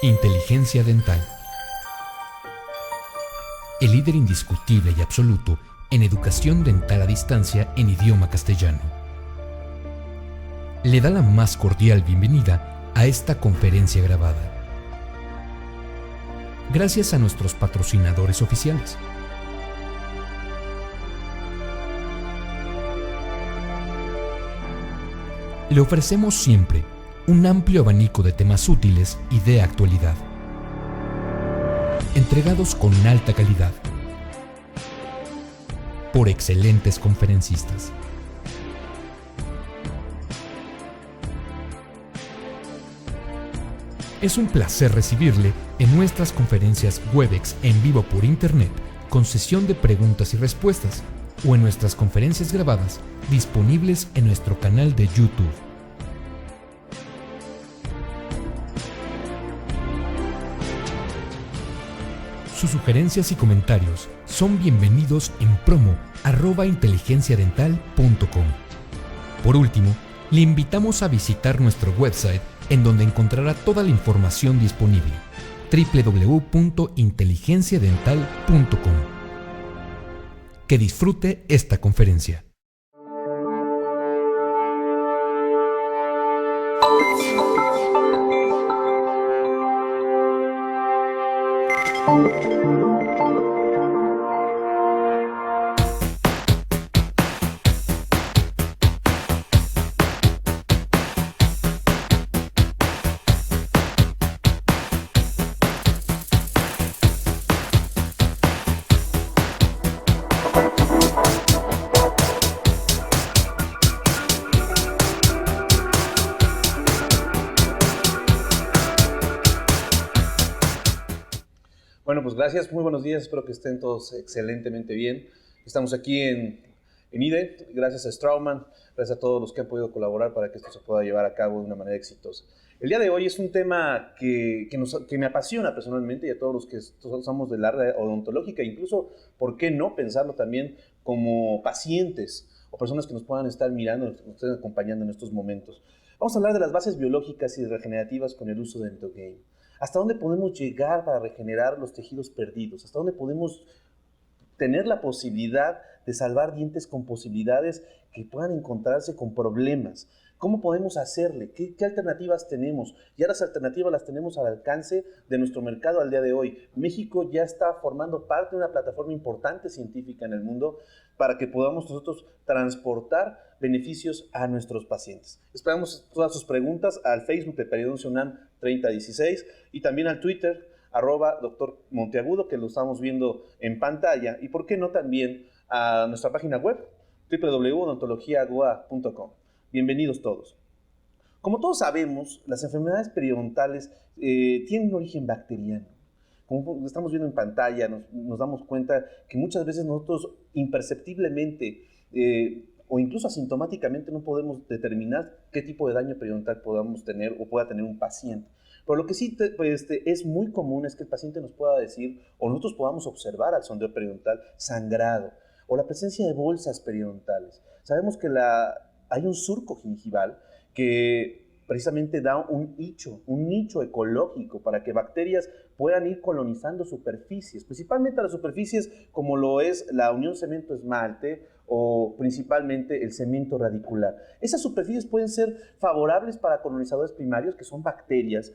Inteligencia dental. El líder indiscutible y absoluto en educación dental a distancia en idioma castellano. Le da la más cordial bienvenida a esta conferencia grabada. Gracias a nuestros patrocinadores oficiales. Le ofrecemos siempre un amplio abanico de temas útiles y de actualidad, entregados con alta calidad, por excelentes conferencistas. Es un placer recibirle en nuestras conferencias Webex en vivo por Internet, con sesión de preguntas y respuestas, o en nuestras conferencias grabadas disponibles en nuestro canal de YouTube. Sus sugerencias y comentarios son bienvenidos en promo@inteligenciadental.com. Por último, le invitamos a visitar nuestro website, en donde encontrará toda la información disponible: www.inteligenciadental.com. Que disfrute esta conferencia. Bueno, pues gracias, muy buenos días, espero que estén todos excelentemente bien. Estamos aquí en IDE, gracias a Straumann, gracias a todos los que han podido colaborar para que esto se pueda llevar a cabo de una manera exitosa. El día de hoy es un tema que me apasiona personalmente, y a todos los que somos del área odontológica, incluso, ¿por qué no pensarlo también como pacientes o personas que nos puedan estar mirando, nos estén acompañando en estos momentos? Vamos a hablar de las bases biológicas y regenerativas con el uso de Dentogain. ¿Hasta dónde podemos llegar para regenerar los tejidos perdidos? ¿Hasta dónde podemos tener la posibilidad de salvar dientes con posibilidades que puedan encontrarse con problemas? ¿Cómo podemos hacerle? ¿Qué alternativas tenemos? Ya las alternativas las tenemos al alcance de nuestro mercado al día de hoy. México ya está formando parte de una plataforma importante científica en el mundo para que podamos nosotros transportar beneficios a nuestros pacientes. Esperamos todas sus preguntas al Facebook de Periodoncia UNAM 3016 y también al Twitter @Dr. Monteagudo, que lo estamos viendo en pantalla, y por qué no también a nuestra página web www.odontologiagoa.com. Bienvenidos todos. Como todos sabemos, las enfermedades periodontales tienen un origen bacteriano. Como estamos viendo en pantalla, nos damos cuenta que muchas veces nosotros imperceptiblemente o incluso asintomáticamente no podemos determinar qué tipo de daño periodontal podamos tener o pueda tener un paciente. Pero lo que sí es muy común es que el paciente nos pueda decir, o nosotros podamos observar al sondeo periodontal sangrado, o la presencia de bolsas periodontales. Sabemos que hay un surco gingival que precisamente da un nicho ecológico para que bacterias puedan ir colonizando superficies, principalmente las superficies como lo es la unión cemento-esmalte o principalmente el cemento radicular. Esas superficies pueden ser favorables para colonizadores primarios, que son bacterias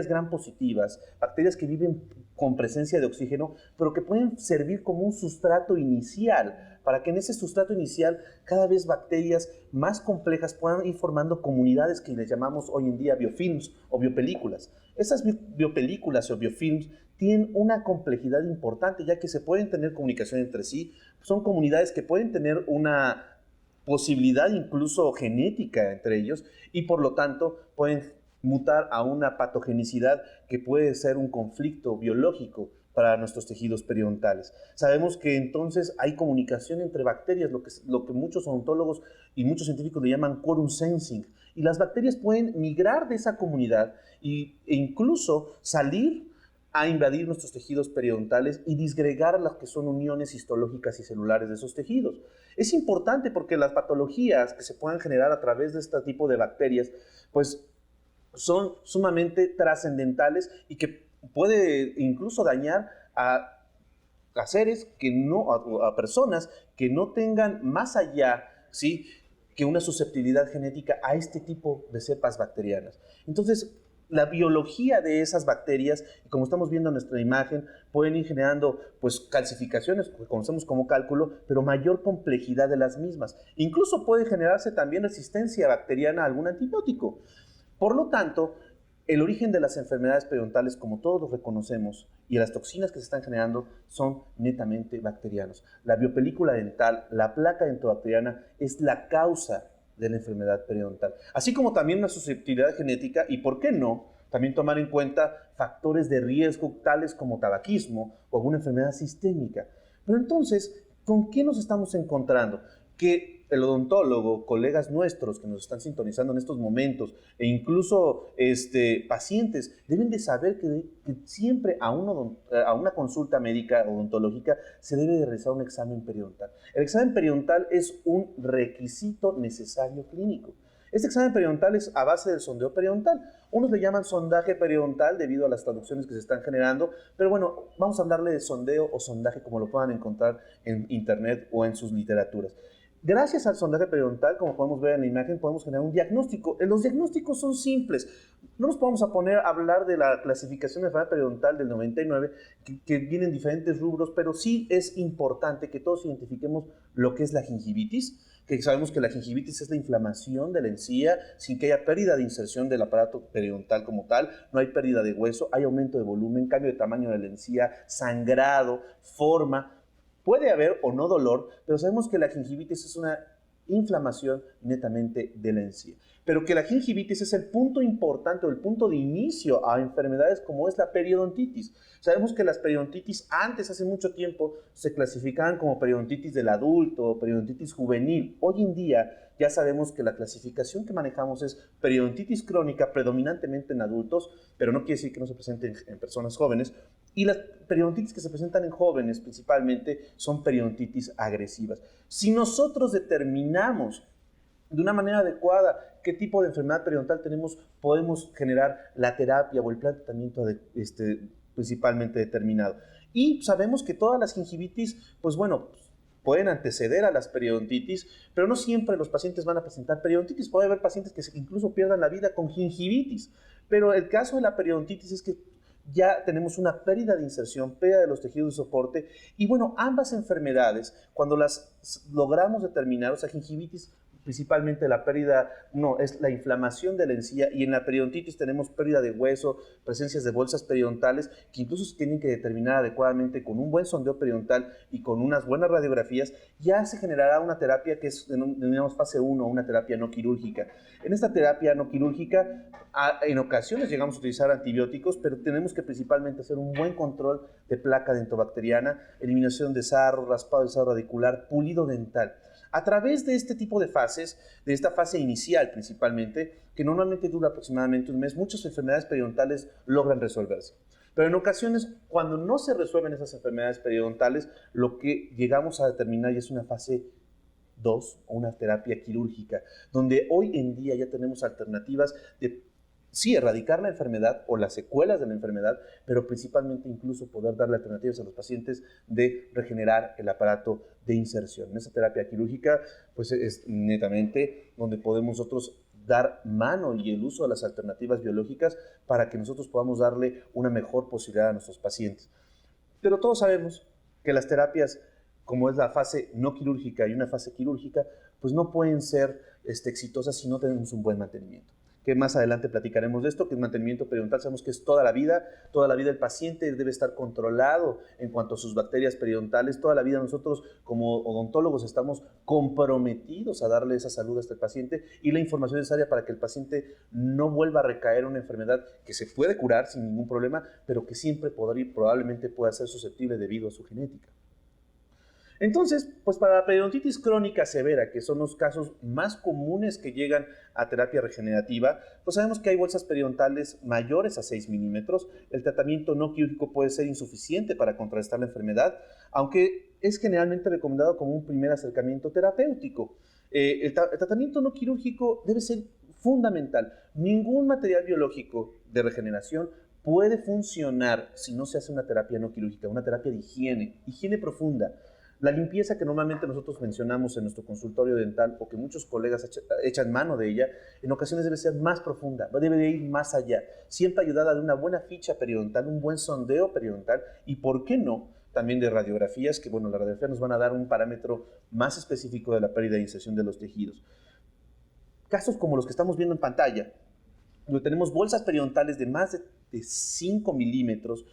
gram positivas, bacterias que viven con presencia de oxígeno, pero que pueden servir como un sustrato inicial, para que en ese sustrato inicial cada vez bacterias más complejas puedan ir formando comunidades que les llamamos hoy en día biofilms o biopelículas. Esas biopelículas o biofilms tienen una complejidad importante, ya que se pueden tener comunicación entre sí, son comunidades que pueden tener una posibilidad incluso genética entre ellos y por lo tanto pueden mutar a una patogenicidad que puede ser un conflicto biológico para nuestros tejidos periodontales. Sabemos que entonces hay comunicación entre bacterias, lo que muchos odontólogos y muchos científicos le llaman quorum sensing, y las bacterias pueden migrar de esa comunidad e incluso salir a invadir nuestros tejidos periodontales y disgregar las que son uniones histológicas y celulares de esos tejidos. Es importante porque las patologías que se puedan generar a través de este tipo de bacterias, pues son sumamente trascendentales y que puede incluso dañar a seres que no, a personas que no tengan más allá, ¿sí?, que una susceptibilidad genética a este tipo de cepas bacterianas. Entonces, la biología de esas bacterias, como estamos viendo en nuestra imagen, pueden ir generando pues, calcificaciones, que conocemos como cálculo, pero mayor complejidad de las mismas. Incluso puede generarse también resistencia bacteriana a algún antibiótico. Por lo tanto, el origen de las enfermedades periodontales, como todos lo reconocemos, y las toxinas que se están generando son netamente bacterianos. La biopelícula dental, la placa dentobacteriana, es la causa de la enfermedad periodontal. Así como también una susceptibilidad genética y, ¿por qué no?, también tomar en cuenta factores de riesgo tales como tabaquismo o alguna enfermedad sistémica. Pero entonces, ¿con qué nos estamos encontrando? Que el odontólogo, colegas nuestros que nos están sintonizando en estos momentos e incluso pacientes deben de saber que siempre a una consulta médica odontológica se debe de realizar un examen periodontal. El examen periodontal es un requisito necesario clínico. Este examen periodontal es a base del sondeo periodontal. Unos le llaman sondaje periodontal debido a las traducciones que se están generando, pero bueno, vamos a hablarle de sondeo o sondaje como lo puedan encontrar en internet o en sus literaturas. Gracias al sondaje periodontal, como podemos ver en la imagen, podemos generar un diagnóstico. Los diagnósticos son simples. No nos podemos poner a hablar de la clasificación de enfermedad periodontal del 99, que vienen diferentes rubros, pero sí es importante que todos identifiquemos lo que es la gingivitis, que sabemos que la gingivitis es la inflamación de la encía sin que haya pérdida de inserción del aparato periodontal como tal, no hay pérdida de hueso, hay aumento de volumen, cambio de tamaño de la encía, sangrado, forma. Puede haber o no dolor, pero sabemos que la gingivitis es una inflamación netamente de la encía. Pero que la gingivitis es el punto importante o el punto de inicio a enfermedades como es la periodontitis. Sabemos que las periodontitis antes, hace mucho tiempo, se clasificaban como periodontitis del adulto o periodontitis juvenil. Hoy en día ya sabemos que la clasificación que manejamos es periodontitis crónica predominantemente en adultos, pero no quiere decir que no se presente en personas jóvenes. Y las periodontitis que se presentan en jóvenes principalmente son periodontitis agresivas. Si nosotros determinamos de una manera adecuada qué tipo de enfermedad periodontal tenemos, podemos generar la terapia o el plan de tratamiento principalmente determinado. Y sabemos que todas las gingivitis, pues bueno, pueden anteceder a las periodontitis, pero no siempre los pacientes van a presentar periodontitis. Puede haber pacientes que incluso pierdan la vida con gingivitis. Pero el caso de la periodontitis es que ya tenemos una pérdida de inserción, pérdida de los tejidos de soporte. Y bueno, ambas enfermedades, cuando las logramos determinar, o sea, gingivitis, principalmente la pérdida, es la inflamación de la encía, y en la periodontitis tenemos pérdida de hueso, presencias de bolsas periodontales, que incluso se tienen que determinar adecuadamente con un buen sondeo periodontal y con unas buenas radiografías. Ya se generará una terapia que es, denominamos fase 1, una terapia no quirúrgica. En esta terapia no quirúrgica, en ocasiones llegamos a utilizar antibióticos, pero tenemos que principalmente hacer un buen control de placa dentobacteriana, eliminación de sarro, raspado de sarro radicular, pulido dental. A través de este tipo de fases, de esta fase inicial principalmente, que normalmente dura aproximadamente un mes, muchas enfermedades periodontales logran resolverse. Pero en ocasiones, cuando no se resuelven esas enfermedades periodontales, lo que llegamos a determinar ya es una fase 2 o una terapia quirúrgica, donde hoy en día ya tenemos alternativas de sí, erradicar la enfermedad o las secuelas de la enfermedad, pero principalmente incluso poder darle alternativas a los pacientes de regenerar el aparato de inserción. En esa terapia quirúrgica, pues es netamente donde podemos nosotros dar mano y el uso de las alternativas biológicas para que nosotros podamos darle una mejor posibilidad a nuestros pacientes. Pero todos sabemos que las terapias, como es la fase no quirúrgica y una fase quirúrgica, pues no pueden ser exitosas si no tenemos un buen mantenimiento. Que más adelante platicaremos de esto, que el mantenimiento periodontal sabemos que es toda la vida el paciente debe estar controlado en cuanto a sus bacterias periodontales, toda la vida nosotros como odontólogos estamos comprometidos a darle esa salud a este paciente y la información necesaria para que el paciente no vuelva a recaer en una enfermedad que se puede curar sin ningún problema, pero que siempre probablemente pueda ser susceptible debido a su genética. Entonces, pues para la periodontitis crónica severa, que son los casos más comunes que llegan a terapia regenerativa, pues sabemos que hay bolsas periodontales mayores a 6 milímetros. El tratamiento no quirúrgico puede ser insuficiente para contrarrestar la enfermedad, aunque es generalmente recomendado como un primer acercamiento terapéutico. El tratamiento no quirúrgico debe ser Fundamental. Ningún material biológico de regeneración puede funcionar si no se hace una terapia no quirúrgica, una terapia de higiene profunda. La limpieza que normalmente nosotros mencionamos en nuestro consultorio dental o que muchos colegas echan mano de ella, en ocasiones debe ser más profunda, debe de ir más allá, siempre ayudada de una buena ficha periodontal, un buen sondeo periodontal y, ¿por qué no?, también de radiografías, que bueno, las radiografías nos van a dar un parámetro más específico de la pérdida e inserción de los tejidos. Casos como los que estamos viendo en pantalla, donde tenemos bolsas periodontales de más de 5 milímetros,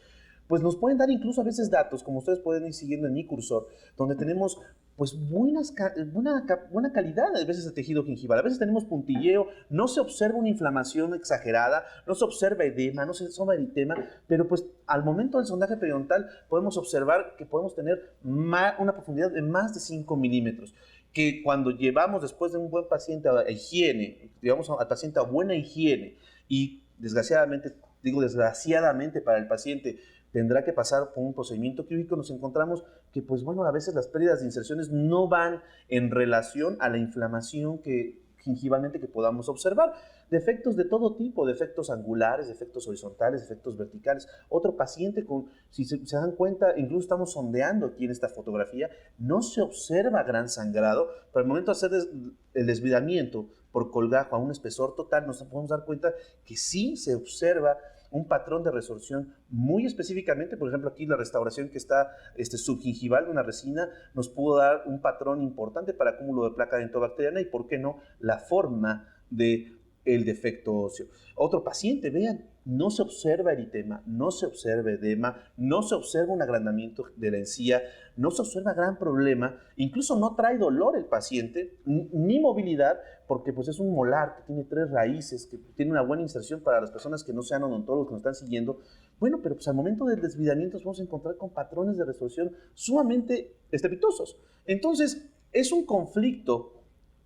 pues nos pueden dar incluso a veces datos, como ustedes pueden ir siguiendo en mi cursor, donde tenemos pues buena calidad a veces de tejido gingival. A veces tenemos puntilleo, no se observa una inflamación exagerada, no se observa edema, no se observa eritema, pero pues al momento del sondaje periodontal podemos observar que podemos tener una profundidad de más de 5 milímetros. Que cuando llevamos después de un buen paciente a higiene, llevamos al paciente a buena higiene y desgraciadamente para el paciente tendrá que pasar por un procedimiento quirúrgico, nos encontramos que, pues bueno, a veces las pérdidas de inserciones no van en relación a la inflamación gingivalmente que podamos observar. Defectos de todo tipo, defectos angulares, defectos horizontales, defectos verticales. Otro paciente, si se dan cuenta, incluso estamos sondeando aquí en esta fotografía, no se observa gran sangrado, pero al momento de hacer el desvidamiento por colgajo a un espesor total, nos podemos dar cuenta que sí se observa un patrón de resorción muy específicamente. Por ejemplo, aquí la restauración que está subgingival de una resina nos pudo dar un patrón importante para acúmulo de placa dentobacteriana y, ¿por qué no?, la forma de el defecto óseo. Otro paciente, vean, no se observa eritema, no se observa edema, no se observa un agrandamiento de la encía, no se observa gran problema, incluso no trae dolor el paciente, ni movilidad, porque pues es un molar que tiene 3 raíces, que tiene una buena inserción para las personas que no sean odontólogos, que nos están siguiendo. Bueno, pero pues al momento del desvidamiento nos vamos a encontrar con patrones de resolución sumamente estrepitosos. Entonces, es un conflicto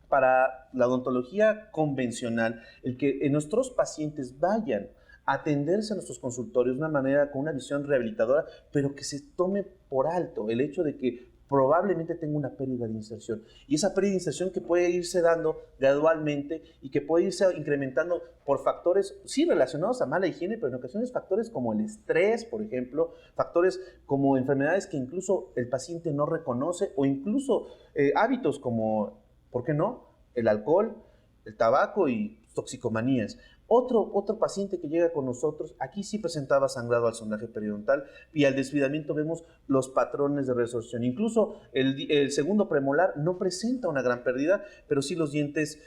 para la odontología convencional el que nuestros pacientes vayan a atenderse a nuestros consultorios de una manera con una visión rehabilitadora, pero que se tome por alto el hecho de que probablemente tenga una pérdida de inserción. Y esa pérdida de inserción que puede irse dando gradualmente y que puede irse incrementando por factores, sí, relacionados a mala higiene, pero en ocasiones factores como el estrés, por ejemplo, factores como enfermedades que incluso el paciente no reconoce o incluso hábitos como, ¿por qué no?, el alcohol, el tabaco y toxicomanías. Otro paciente que llega con nosotros, aquí sí presentaba sangrado al sondaje periodontal y al desvidamiento vemos los patrones de resorción. Incluso el segundo premolar no presenta una gran pérdida, pero sí los dientes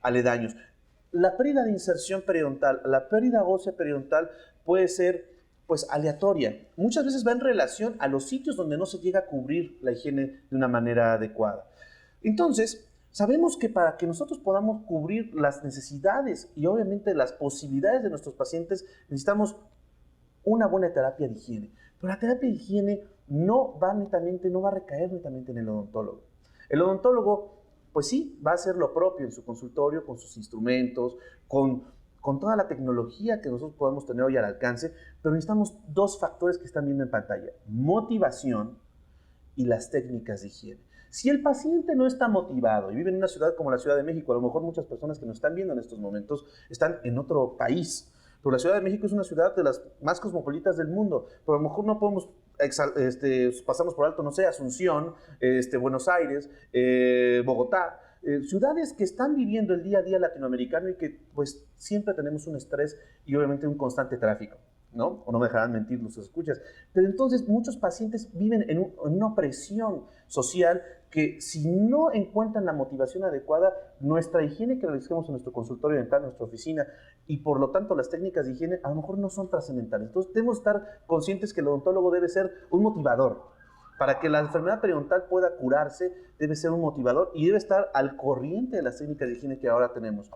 aledaños. La pérdida de inserción periodontal, la pérdida ósea periodontal puede ser pues aleatoria. Muchas veces va en relación a los sitios donde no se llega a cubrir la higiene de una manera adecuada. Entonces, sabemos que para que nosotros podamos cubrir las necesidades y obviamente las posibilidades de nuestros pacientes, necesitamos una buena terapia de higiene. Pero la terapia de higiene no va a recaer netamente en el odontólogo. El odontólogo, pues sí, va a hacer lo propio en su consultorio, con sus instrumentos, con toda la tecnología que nosotros podemos tener hoy al alcance, pero necesitamos 2 factores que están viendo en pantalla: motivación y las técnicas de higiene. Si el paciente no está motivado y vive en una ciudad como la Ciudad de México, a lo mejor muchas personas que nos están viendo en estos momentos están en otro país, pero la Ciudad de México es una ciudad de las más cosmopolitas del mundo, pero a lo mejor no podemos pasamos por alto, no sé, Asunción, Buenos Aires, Bogotá, ciudades que están viviendo el día a día latinoamericano y que pues siempre tenemos un estrés y obviamente un constante tráfico, ¿no? O no me dejarán mentir los escuchas. Pero entonces muchos pacientes viven en una presión social que, si no encuentran la motivación adecuada, nuestra higiene que realizamos en nuestro consultorio dental, en nuestra oficina, y por lo tanto las técnicas de higiene a lo mejor no son trascendentales. Entonces debemos estar conscientes que el odontólogo debe ser un motivador. Para que la enfermedad periodontal pueda curarse, debe ser un motivador y debe estar al corriente de las técnicas de higiene que ahora tenemos.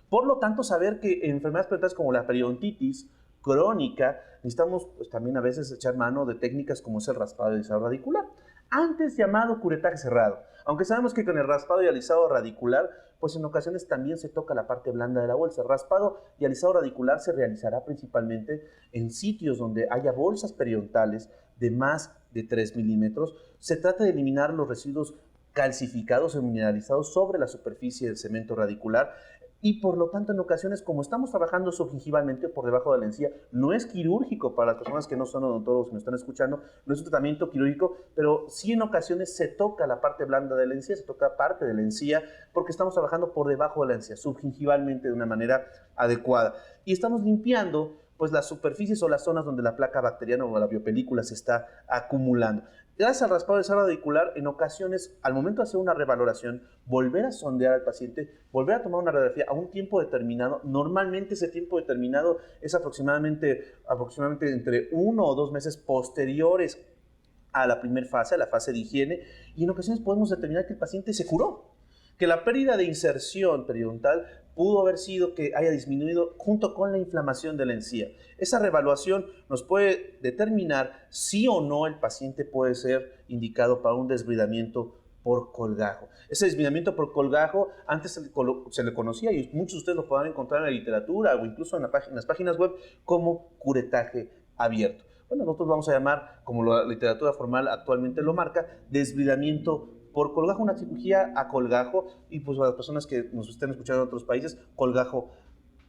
Por lo tanto, saber que en enfermedades periodontales como la periodontitis crónica, necesitamos pues, también a veces echar mano de técnicas como es el raspado y alisado radicular, antes llamado curetaje cerrado. Aunque sabemos que con el raspado y alisado radicular, pues en ocasiones también se toca la parte blanda de la bolsa. El raspado y alisado radicular se realizará principalmente en sitios donde haya bolsas periodontales de más de 3 milímetros. Se trata de eliminar los residuos calcificados o mineralizados sobre la superficie del cemento radicular. Y por lo tanto, en ocasiones, como estamos trabajando subgingivalmente por debajo de la encía, no es quirúrgico para las personas que no son odontólogos que me están escuchando, no es un tratamiento quirúrgico, pero sí en ocasiones se toca la parte blanda de la encía, se toca parte de la encía, porque estamos trabajando por debajo de la encía, subgingivalmente de una manera adecuada. Y estamos limpiando pues las superficies o las zonas donde la placa bacteriana o la biopelícula se está acumulando. Gracias al raspado de sala radicular, en ocasiones, al momento de hacer una revaloración, volver a sondear al paciente, volver a tomar una radiografía a un tiempo determinado. Normalmente ese tiempo determinado es aproximadamente entre 1 o 2 meses posteriores a la primera fase, a la fase de higiene, y en ocasiones podemos determinar que el paciente se curó, que la pérdida de inserción periodontal pudo haber sido que haya disminuido junto con la inflamación de la encía. Esa reevaluación nos puede determinar si o no el paciente puede ser indicado para un desbridamiento por colgajo. Ese desbridamiento por colgajo antes se le conocía, y muchos de ustedes lo podrán encontrar en la literatura o incluso en las páginas web, como curetaje abierto. Bueno, nosotros vamos a llamar, como la literatura formal actualmente lo marca, desbridamiento por colgajo, una cirugía a colgajo, y pues a las personas que nos estén escuchando en otros países, colgajo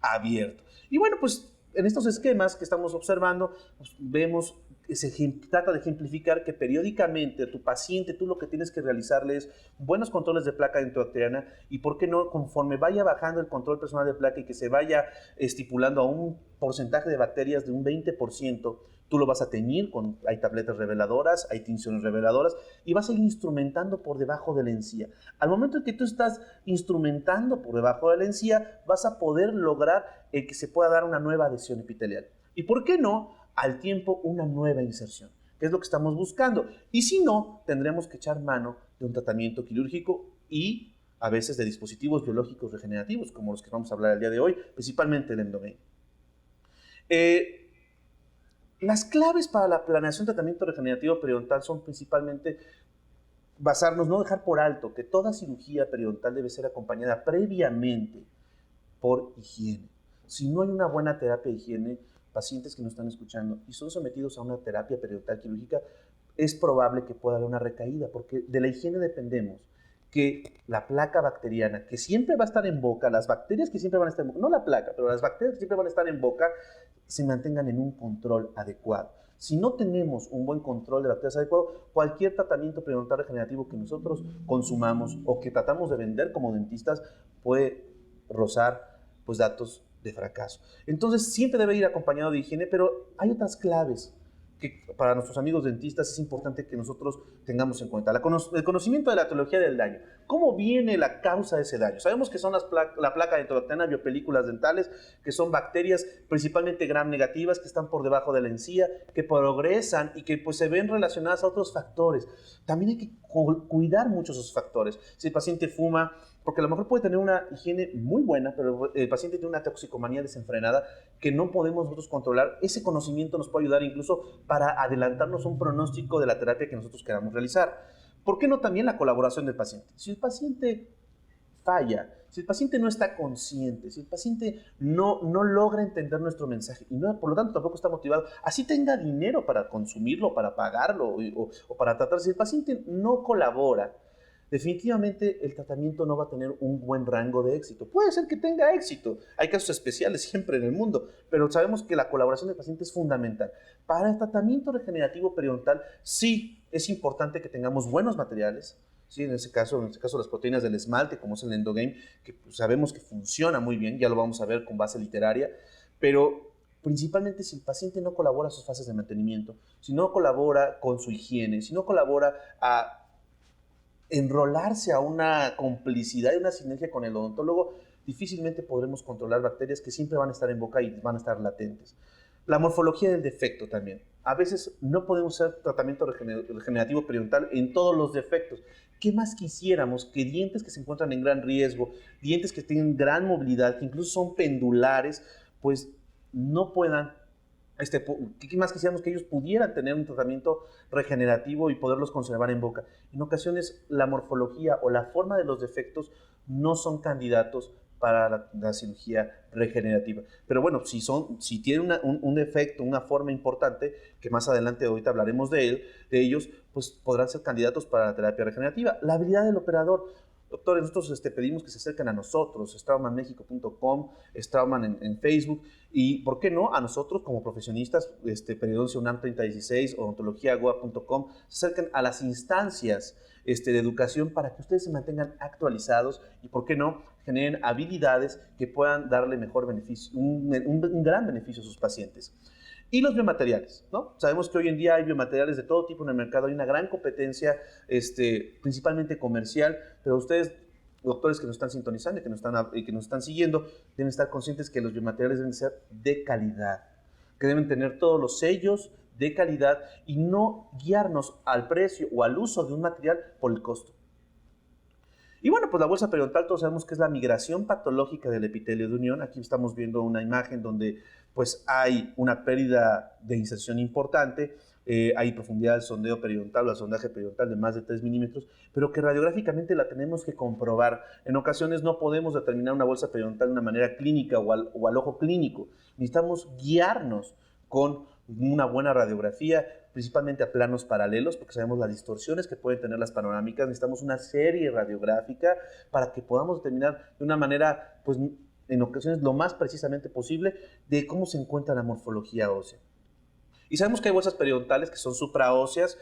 abierto. Y bueno, pues en estos esquemas que estamos observando, pues vemos que se trata de ejemplificar que periódicamente a tu paciente tú lo que tienes que realizarle es buenos controles de placa dentobacteriana, y por qué no, conforme vaya bajando el control personal de placa y que se vaya estipulando a un porcentaje de bacterias de un 20%, tú lo vas a teñir, hay tabletas reveladoras, hay tinciones reveladoras, y vas a ir instrumentando por debajo de la encía. Al momento en que tú estás instrumentando por debajo de la encía, vas a poder lograr que se pueda dar una nueva adhesión epitelial. ¿Y por qué no? Al tiempo, una nueva inserción, que es lo que estamos buscando. Y si no, tendremos que echar mano de un tratamiento quirúrgico y a veces de dispositivos biológicos regenerativos, como los que vamos a hablar el día de hoy, principalmente el Endogame. Las claves para la planeación de tratamiento regenerativo periodontal son principalmente basarnos, no dejar por alto que toda cirugía periodontal debe ser acompañada previamente por higiene. Si no hay una buena terapia de higiene, pacientes que nos están escuchando y son sometidos a una terapia periodontal quirúrgica, es probable que pueda haber una recaída, porque de la higiene dependemos que la placa bacteriana, que siempre va a estar en boca, las bacterias que siempre van a estar en boca, no la placa, pero las bacterias que siempre van a estar en boca, se mantengan en un control adecuado. Si no tenemos un buen control de bacterias adecuado, cualquier tratamiento periodontal regenerativo que nosotros consumamos o que tratamos de vender como dentistas puede rozar pues datos de fracaso. Entonces siempre debe ir acompañado de higiene, pero hay otras claves que para nuestros amigos dentistas es importante que nosotros tengamos en cuenta. El conocimiento de la etiología del daño. ¿Cómo viene la causa de ese daño? Sabemos que son la placa dentobacteriana, biopelículas dentales, que son bacterias principalmente gram negativas que están por debajo de la encía, que progresan y que pues se ven relacionadas a otros factores. También hay que cuidar mucho esos factores. Si el paciente fuma, porque a lo mejor puede tener una higiene muy buena, pero el paciente tiene una toxicomanía desenfrenada que no podemos nosotros controlar. Ese conocimiento nos puede ayudar incluso para adelantarnos un pronóstico de la terapia que nosotros queramos realizar. ¿Por qué no también la colaboración del paciente? Si el paciente falla, si el paciente no está consciente, si el paciente no logra entender nuestro mensaje y por lo tanto tampoco está motivado, así tenga dinero para consumirlo, para pagarlo o para tratar, si el paciente no colabora, definitivamente el tratamiento no va a tener un buen rango de éxito. Puede ser que tenga éxito, hay casos especiales siempre en el mundo, pero sabemos que la colaboración del paciente es fundamental. Para el tratamiento regenerativo periodontal sí es importante que tengamos buenos materiales. Sí, en este caso las proteínas del esmalte, como es el Endogame, que pues, sabemos que funciona muy bien, ya lo vamos a ver con base literaria, pero principalmente si el paciente no colabora a sus fases de mantenimiento, si no colabora con su higiene, si no colabora a enrolarse a una complicidad y una sinergia con el odontólogo, difícilmente podremos controlar bacterias que siempre van a estar en boca y van a estar latentes. La morfología del defecto también. A veces no podemos hacer tratamiento regenerativo periodontal en todos los defectos. ¿Qué más quisiéramos? Que dientes que se encuentran en gran riesgo, dientes que tienen gran movilidad, que incluso son pendulares, pues no puedan ¿Qué más quisiéramos? Que ellos pudieran tener un tratamiento regenerativo y poderlos conservar en boca. En ocasiones, la morfología o la forma de los defectos no son candidatos para la cirugía regenerativa. Pero bueno, si tienen un defecto, una forma importante, que más adelante ahorita hablaremos de ellos, pues podrán ser candidatos para la terapia regenerativa. La habilidad del operador. Doctores, nosotros pedimos que se acerquen a nosotros, straumanmexico.com, Strauman en Facebook, y ¿por qué no? A nosotros como profesionistas, Periodoncia UNAM 3016, odontologiagoa.com, se acerquen a las instancias de educación para que ustedes se mantengan actualizados y, ¿por qué no?, generen habilidades que puedan darle mejor beneficio, un gran beneficio a sus pacientes. Y los biomateriales, ¿no? Sabemos que hoy en día hay biomateriales de todo tipo en el mercado, hay una gran competencia, principalmente comercial, pero ustedes, doctores que nos están sintonizando y que nos están siguiendo, deben estar conscientes que los biomateriales deben ser de calidad, que deben tener todos los sellos de calidad y no guiarnos al precio o al uso de un material por el costo. Y bueno, pues la bolsa periodontal todos sabemos que es la migración patológica del epitelio de unión. Aquí estamos viendo una imagen donde pues hay una pérdida de inserción importante, hay profundidad del sondeo periodontal o el sondaje periodontal de más de 3 milímetros, pero que radiográficamente la tenemos que comprobar. En ocasiones no podemos determinar una bolsa periodontal de una manera clínica o al ojo clínico. Necesitamos guiarnos con una buena radiografía, principalmente a planos paralelos, porque sabemos las distorsiones que pueden tener las panorámicas. Necesitamos una serie radiográfica para que podamos determinar de una manera, pues en ocasiones lo más precisamente posible, de cómo se encuentra la morfología ósea. Y sabemos que hay bolsas periodontales que son supraóseas,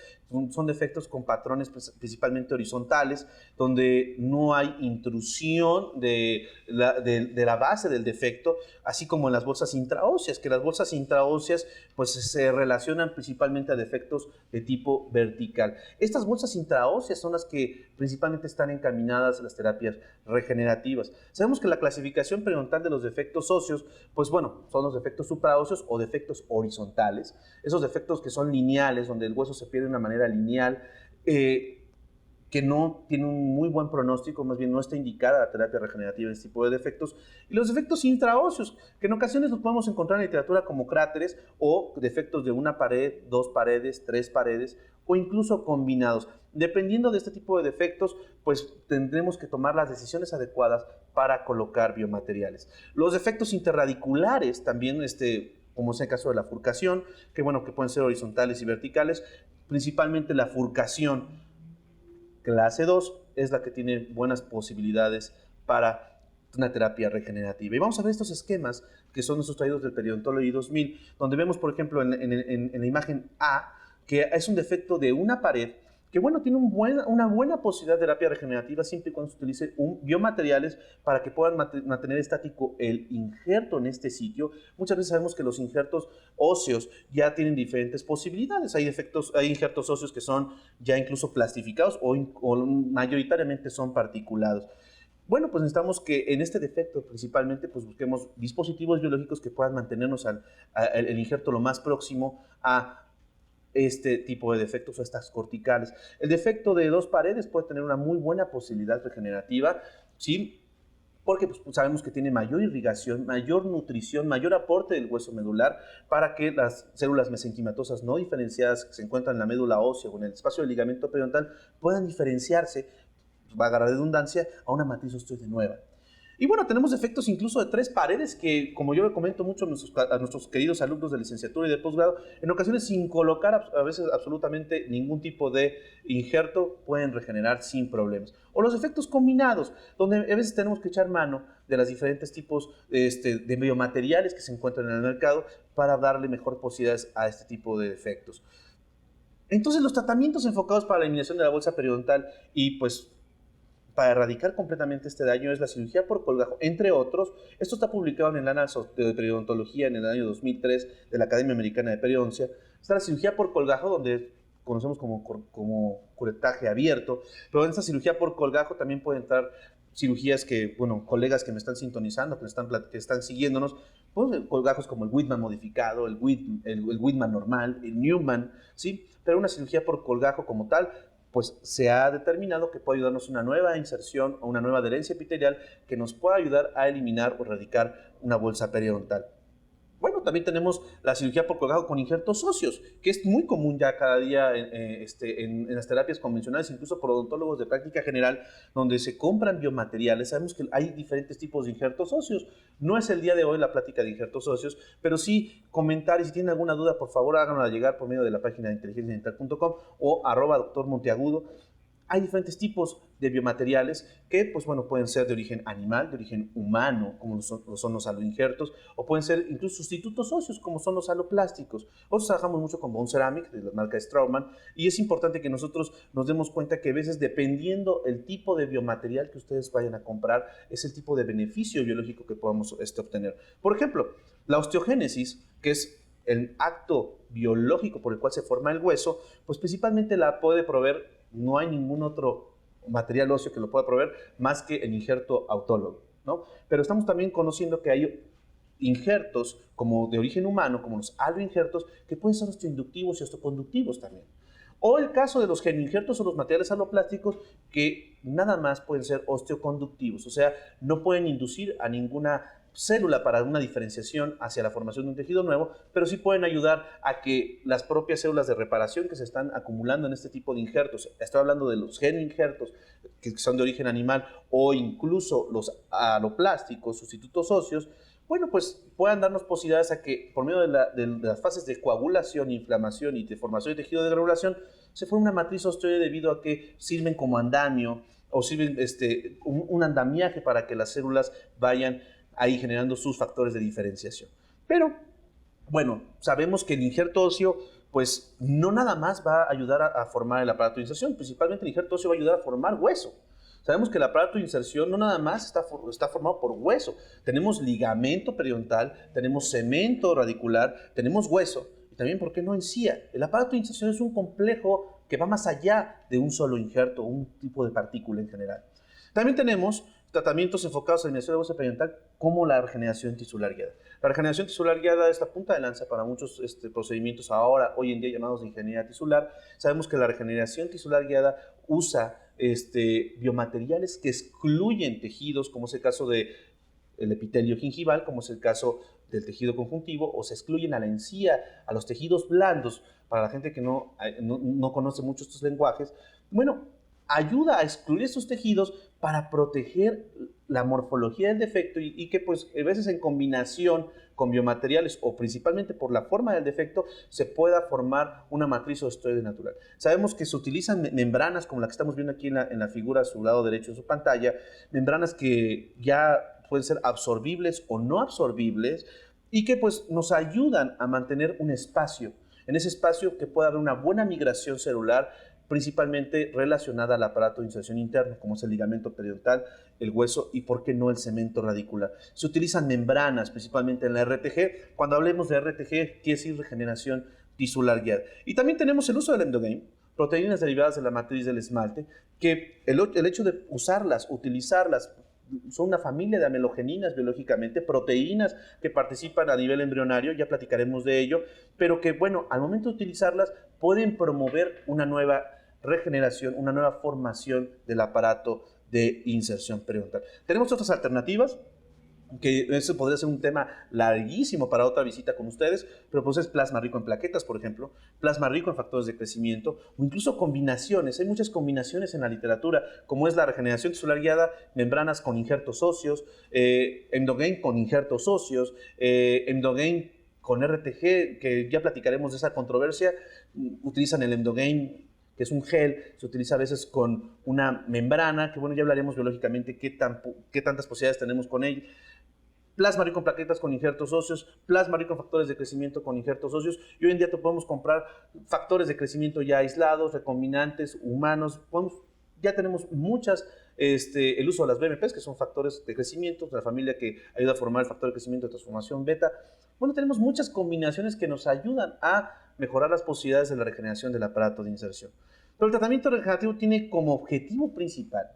son defectos con patrones principalmente horizontales, donde no hay intrusión de la base del defecto, así como en las bolsas intraóseas, que las bolsas intraóseas pues se relacionan principalmente a defectos de tipo vertical. Estas bolsas intraóseas son las que principalmente están encaminadas a las terapias regenerativas. Sabemos que la clasificación periodontal de los defectos óseos, pues bueno, son los defectos supraóseos o defectos horizontales, esos defectos que son lineales, donde el hueso se pierde de una manera lineal, que no tiene un muy buen pronóstico, más bien no está indicada la terapia regenerativa en este tipo de defectos, y los defectos intraóseos, que en ocasiones los podemos encontrar en literatura como cráteres o defectos de una pared, 2 paredes, 3 paredes, o incluso combinados. Dependiendo de este tipo de defectos, pues tendremos que tomar las decisiones adecuadas para colocar biomateriales. Los defectos interradiculares también, como es el caso de la furcación, que bueno, que pueden ser horizontales y verticales, principalmente la furcación clase 2 es la que tiene buenas posibilidades para una terapia regenerativa. Y vamos a ver estos esquemas que son nuestros traídos del Periodontology 2000, donde vemos, por ejemplo, en la imagen A, que es un defecto de una pared, que bueno, tiene una buena posibilidad de terapia regenerativa siempre y cuando se utilice biomateriales para que puedan mantener estático el injerto en este sitio. Muchas veces sabemos que los injertos óseos ya tienen diferentes posibilidades. Hay injertos óseos que son ya incluso plastificados o mayoritariamente son particulados. Bueno, pues necesitamos que en este defecto principalmente pues busquemos dispositivos biológicos que puedan mantenernos el injerto lo más próximo a este tipo de defectos o estas corticales. El defecto de 2 paredes puede tener una muy buena posibilidad regenerativa, ¿sí? Porque pues, sabemos que tiene mayor irrigación, mayor nutrición, mayor aporte del hueso medular para que las células mesenquimatosas no diferenciadas que se encuentran en la médula ósea o en el espacio del ligamento periodontal puedan diferenciarse, valga la redundancia, a una matriz osteoide nueva. Y bueno, tenemos defectos incluso de 3 paredes que, como yo le comento mucho a nuestros queridos alumnos de licenciatura y de posgrado, en ocasiones sin colocar a veces absolutamente ningún tipo de injerto pueden regenerar sin problemas. O los defectos combinados, donde a veces tenemos que echar mano de los diferentes tipos de biomateriales que se encuentran en el mercado para darle mejor posibilidades a este tipo de defectos. Entonces, los tratamientos enfocados para la eliminación de la bolsa periodontal y pues para erradicar completamente este daño es la cirugía por colgajo, entre otros. Esto está publicado en el Annals de Periodontología en el año 2003 de la Academia Americana de Periodoncia. Está la cirugía por colgajo, donde conocemos como curetaje abierto, pero en esta cirugía por colgajo también pueden entrar cirugías que, bueno, colegas que me están sintonizando, que están siguiéndonos, pues colgajos como el Whitman modificado, el Whitman normal, el Newman, ¿sí? Pero una cirugía por colgajo como tal, pues se ha determinado que puede ayudarnos una nueva inserción o una nueva adherencia epitelial que nos pueda ayudar a eliminar o erradicar una bolsa periodontal. Bueno, también tenemos la cirugía por coágulo con injertos óseos, que es muy común ya cada día en las terapias convencionales, incluso por odontólogos de práctica general, donde se compran biomateriales. Sabemos que hay diferentes tipos de injertos óseos. No es el día de hoy la plática de injertos óseos, pero sí comentar, y si tienen alguna duda, por favor háganosla llegar por medio de la página de inteligenciadental.com o @doctormonteagudo. Hay diferentes tipos de biomateriales que, pues bueno, pueden ser de origen animal, de origen humano, como son los aloinjertos, o pueden ser incluso sustitutos óseos, como son los aloplásticos. Nosotros trabajamos mucho con Bone Ceramic, de la marca Straumann, y es importante que nosotros nos demos cuenta que a veces, dependiendo el tipo de biomaterial que ustedes vayan a comprar, es el tipo de beneficio biológico que podamos obtener. Por ejemplo, la osteogénesis, que es el acto biológico por el cual se forma el hueso, pues principalmente la puede proveer. No hay ningún otro material óseo que lo pueda proveer más que el injerto autólogo, ¿no? Pero estamos también conociendo que hay injertos como de origen humano, como los aloinjertos, que pueden ser osteoinductivos y osteoconductivos también. O el caso de los genoinjertos o los materiales aloplásticos, que nada más pueden ser osteoconductivos, o sea, no pueden inducir a ninguna célula para una diferenciación hacia la formación de un tejido nuevo, pero sí pueden ayudar a que las propias células de reparación que se están acumulando en este tipo de injertos, estoy hablando de los genoinjertos que son de origen animal o incluso los aloplásticos, sustitutos óseos, bueno, pues puedan darnos posibilidades a que por medio de las fases de coagulación, inflamación y de formación de tejido de granulación se forme una matriz osteoide debido a que sirven como andamio o sirven un andamiaje para que las células vayan ahí generando sus factores de diferenciación. Pero, bueno, sabemos que el injerto óseo, pues no nada más va a ayudar a formar el aparato de inserción, principalmente el injerto óseo va a ayudar a formar hueso. Sabemos que el aparato de inserción no nada más está formado por hueso. Tenemos ligamento periodontal, tenemos cemento radicular, tenemos hueso y también, ¿por qué no, encía? El aparato de inserción es un complejo que va más allá de un solo injerto o un tipo de partícula en general. También tenemos tratamientos enfocados en la eliminación de hueso periodontal como la regeneración tisular guiada. La regeneración tisular guiada es la punta de lanza para muchos procedimientos hoy en día llamados de ingeniería tisular. Sabemos que la regeneración tisular guiada usa biomateriales que excluyen tejidos, como es el caso del epitelio gingival, como es el caso del tejido conjuntivo, o se excluyen a la encía, a los tejidos blandos. Para la gente que no conoce mucho estos lenguajes, bueno, ayuda a excluir estos tejidos para proteger la morfología del defecto y que pues a veces en combinación con biomateriales o principalmente por la forma del defecto se pueda formar una matriz osteoide natural. Sabemos que se utilizan membranas como la que estamos viendo aquí en la figura a su lado derecho de su pantalla, membranas que ya pueden ser absorbibles o no absorbibles y que pues nos ayudan a mantener un espacio. En ese espacio que pueda haber una buena migración celular, principalmente relacionada al aparato de inserción interno, como es el ligamento periodontal, el hueso y, ¿por qué no, el cemento radicular? Se utilizan membranas, principalmente en la RTG. Cuando hablemos de RTG, quiere decir regeneración tisular guiada. Y también tenemos el uso del endogame, proteínas derivadas de la matriz del esmalte, que el hecho de usarlas, utilizarlas, son una familia de amelogeninas biológicamente, proteínas que participan a nivel embrionario, ya platicaremos de ello, pero que, bueno, al momento de utilizarlas pueden promover una nueva regeneración, una nueva formación del aparato de inserción periodontal. Tenemos otras alternativas, que eso podría ser un tema larguísimo para otra visita con ustedes, pero pues es plasma rico en plaquetas, por ejemplo, plasma rico en factores de crecimiento, o incluso combinaciones. Hay muchas combinaciones en la literatura, como es la regeneración tisular guiada, membranas con injertos óseos, endogame con injertos óseos, endogame con RTG, que ya platicaremos de esa controversia. Utilizan el endogame, que es un gel, se utiliza a veces con una membrana, que bueno, ya hablaremos biológicamente qué tantas posibilidades tenemos con él. Plasma rico en plaquetas con injertos óseos, plasma rico en factores de crecimiento con injertos óseos, y hoy en día te podemos comprar factores de crecimiento ya aislados, recombinantes, humanos, ya tenemos muchas, el uso de las BMPs, que son factores de crecimiento, de la familia que ayuda a formar el factor de crecimiento de transformación beta. Bueno, tenemos muchas combinaciones que nos ayudan a mejorar las posibilidades de la regeneración del aparato de inserción. Pero el tratamiento regenerativo tiene como objetivo principal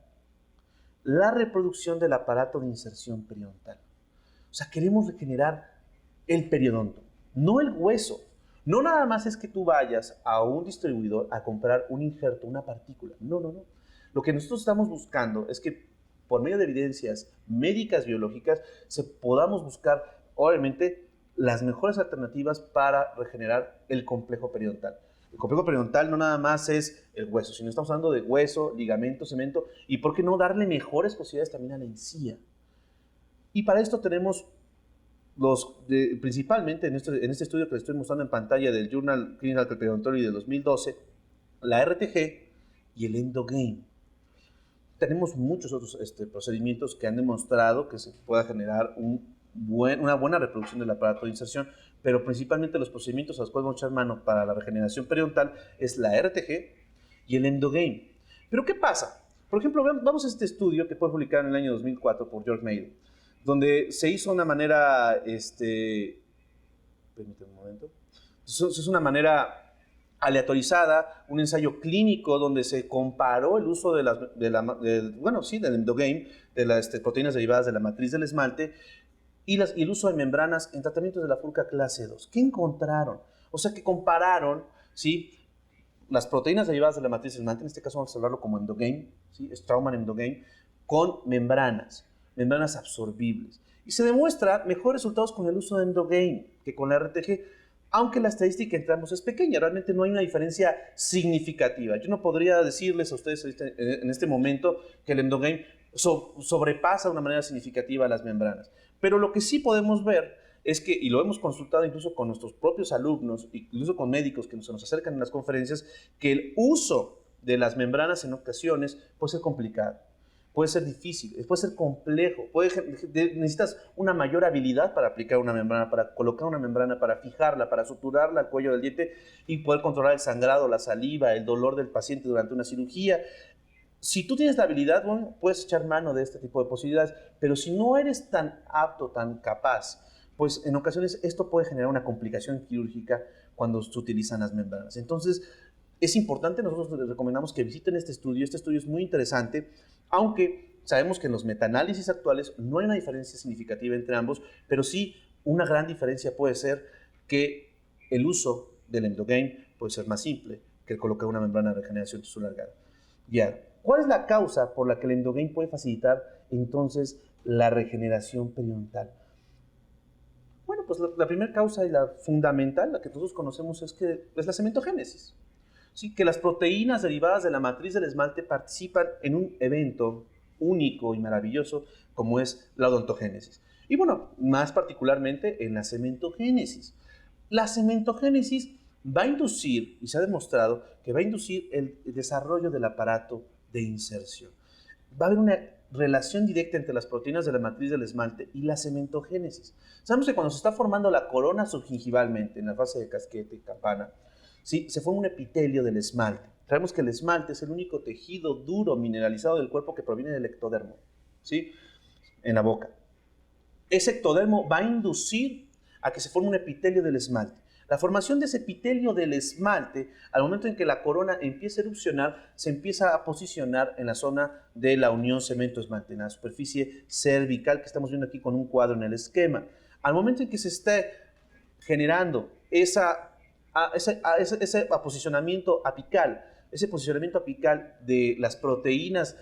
la reproducción del aparato de inserción periodontal. O sea, queremos regenerar el periodonto, no el hueso. No nada más es que tú vayas a un distribuidor a comprar un injerto, una partícula. No, no, no. Lo que nosotros estamos buscando es que por medio de evidencias médicas biológicas podamos buscar, obviamente, las mejores alternativas para regenerar el complejo periodontal. El complejo periodontal no nada más es el hueso, sino estamos hablando de hueso, ligamento, cemento, y por qué no darle mejores posibilidades también a la encía. Y para esto tenemos principalmente en este estudio que les estoy mostrando en pantalla del Journal Clinical Periodontology de 2012, la RTG y el Endogame. Tenemos muchos otros procedimientos que han demostrado que se pueda generar una buena reproducción del aparato de inserción, pero principalmente los procedimientos a los cuales vamos a echar mano para la regeneración periodontal es la RTG y el Endogame. ¿Pero qué pasa? Por ejemplo, vamos a este estudio que fue publicado en el año 2004 por George Mayo, donde se hizo una manera, permítame un momento, es una manera aleatorizada, un ensayo clínico donde se comparó el uso del Endogame, de las proteínas derivadas de la matriz del esmalte, y el uso de membranas en tratamientos de la FURCA clase 2. ¿Qué encontraron? O sea, que compararon, ¿sí?, las proteínas derivadas de la matriz del esmalte, en este caso vamos a hablarlo como Endogame, ¿sí?, Straumann Endogame, con membranas absorbibles. Y se demuestra mejores resultados con el uso de Endogame que con la RTG, aunque la estadística entre ambos es pequeña. Realmente no hay una diferencia significativa. Yo no podría decirles a ustedes en este momento que el Endogame sobrepasa de una manera significativa a las membranas. Pero lo que sí podemos ver es que, y lo hemos consultado incluso con nuestros propios alumnos, incluso con médicos que se nos acercan en las conferencias, que el uso de las membranas en ocasiones puede ser complicado. Puede ser difícil, puede ser complejo, necesitas una mayor habilidad para aplicar una membrana, para colocar una membrana, para fijarla, para suturarla al cuello del diente y poder controlar el sangrado, la saliva, el dolor del paciente durante una cirugía. Si tú tienes la habilidad, bueno, puedes echar mano de este tipo de posibilidades, pero si no eres tan apto, tan capaz, pues en ocasiones esto puede generar una complicación quirúrgica cuando se utilizan las membranas. Entonces, es importante, nosotros les recomendamos que visiten este estudio es muy interesante, aunque sabemos que en los metaanálisis actuales no hay una diferencia significativa entre ambos, pero sí una gran diferencia puede ser que el uso del Endogame puede ser más simple que el colocar una membrana de regeneración tisular alargada. Ya, ¿cuál es la causa por la que el Endogame puede facilitar entonces la regeneración periodontal? Bueno, pues la primera causa y la fundamental, la que todos conocemos, es la cementogénesis. Sí, que las proteínas derivadas de la matriz del esmalte participan en un evento único y maravilloso como es la odontogénesis. Y bueno, más particularmente en la cementogénesis. La cementogénesis va a inducir, y se ha demostrado que va a inducir el desarrollo del aparato de inserción. Va a haber una relación directa entre las proteínas de la matriz del esmalte y la cementogénesis. Sabemos que cuando se está formando la corona subgingivalmente, en la fase de casquete y campana, ¿sí?, se forma un epitelio del esmalte. Sabemos que el esmalte es el único tejido duro mineralizado del cuerpo que proviene del ectodermo, ¿sí?, en la boca. Ese ectodermo va a inducir a que se forme un epitelio del esmalte. La formación de ese epitelio del esmalte, al momento en que la corona empieza a erupcionar, se empieza a posicionar en la zona de la unión cemento-esmalte, en la superficie cervical que estamos viendo aquí con un cuadro en el esquema. Al momento en que se esté generando ese posicionamiento apical de las proteínas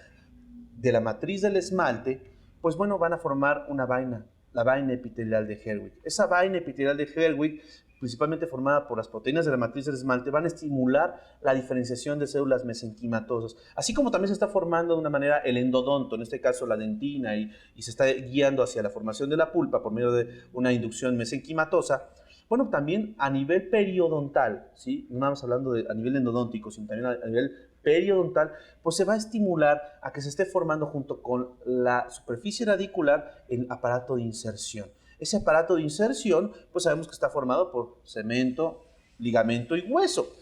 de la matriz del esmalte, pues bueno, van a formar una vaina, la vaina epitelial de Herwig. Esa vaina epitelial de Herwig, principalmente formada por las proteínas de la matriz del esmalte, van a estimular la diferenciación de células mesenquimatosas, así como también se está formando de una manera el endodonto, en este caso la dentina, y se está guiando hacia la formación de la pulpa por medio de una inducción mesenquimatosa. Bueno, también a nivel periodontal, ¿sí?, no estamos hablando a nivel endodóntico, sino también a nivel periodontal, pues se va a estimular a que se esté formando junto con la superficie radicular el aparato de inserción. Ese aparato de inserción, pues sabemos que está formado por cemento, ligamento y hueso.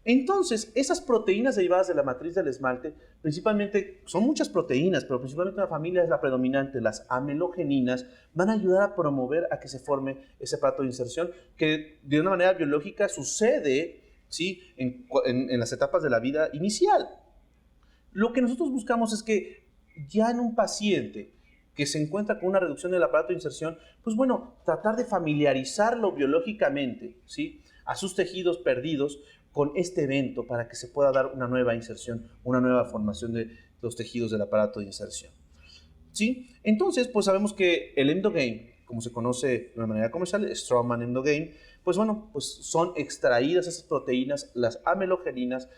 Entonces, esas proteínas derivadas de la matriz del esmalte, principalmente, son muchas proteínas, pero principalmente una familia es la predominante, las amelogeninas, van a ayudar a promover a que se forme ese aparato de inserción que de una manera biológica sucede, ¿sí?, en las etapas de la vida inicial. Lo que nosotros buscamos es que ya en un paciente que se encuentra con una reducción del aparato de inserción, pues bueno, tratar de familiarizarlo biológicamente, ¿sí?, a sus tejidos perdidos con este evento para que se pueda dar una nueva inserción, una nueva formación de los tejidos del aparato de inserción, ¿sí? Entonces, pues sabemos que el Endogame como se conoce de una manera comercial, Straumann Endogain, pues bueno, pues son extraídas esas proteínas, las amelogeninas,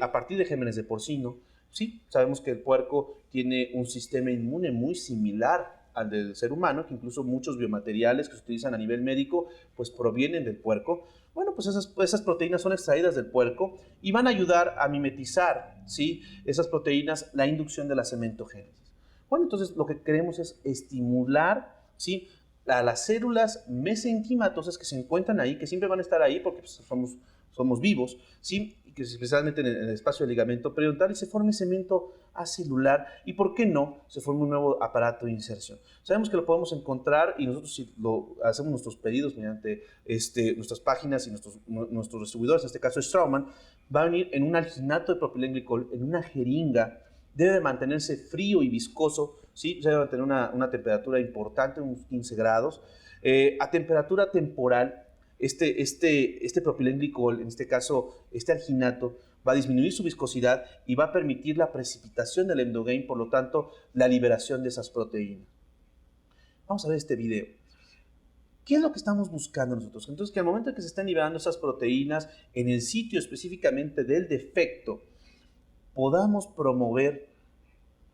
a partir de gémenes de porcino. Sí, sabemos que el puerco tiene un sistema inmune muy similar al del ser humano, que incluso muchos biomateriales que se utilizan a nivel médico, pues provienen del puerco. Bueno, pues esas proteínas son extraídas del puerco y van a ayudar a mimetizar, ¿sí?, esas proteínas, la inducción de la cementogénesis. Bueno, entonces lo que queremos es estimular, ¿sí?, a las células mesenquimatosas que se encuentran ahí, que siempre van a estar ahí porque pues, somos vivos, ¿sí?, y que especialmente en el espacio del ligamento periodontal, y se forme cemento acelular, y por qué no, se forma un nuevo aparato de inserción. Sabemos que lo podemos encontrar, y nosotros si hacemos nuestros pedidos mediante nuestras páginas y nuestros distribuidores, en este caso Straumann, va a venir en un alginato de propilenglicol, en una jeringa, debe de mantenerse frío y viscoso, ¿sí? Debe mantener una temperatura importante, unos 15 grados, a temperatura temporal. Este propilenglicol, en este caso este alginato, va a disminuir su viscosidad y va a permitir la precipitación del endogain, por lo tanto, la liberación de esas proteínas. Vamos a ver este video. ¿Qué es lo que estamos buscando nosotros? Entonces, que al momento en que se están liberando esas proteínas en el sitio específicamente del defecto, podamos promover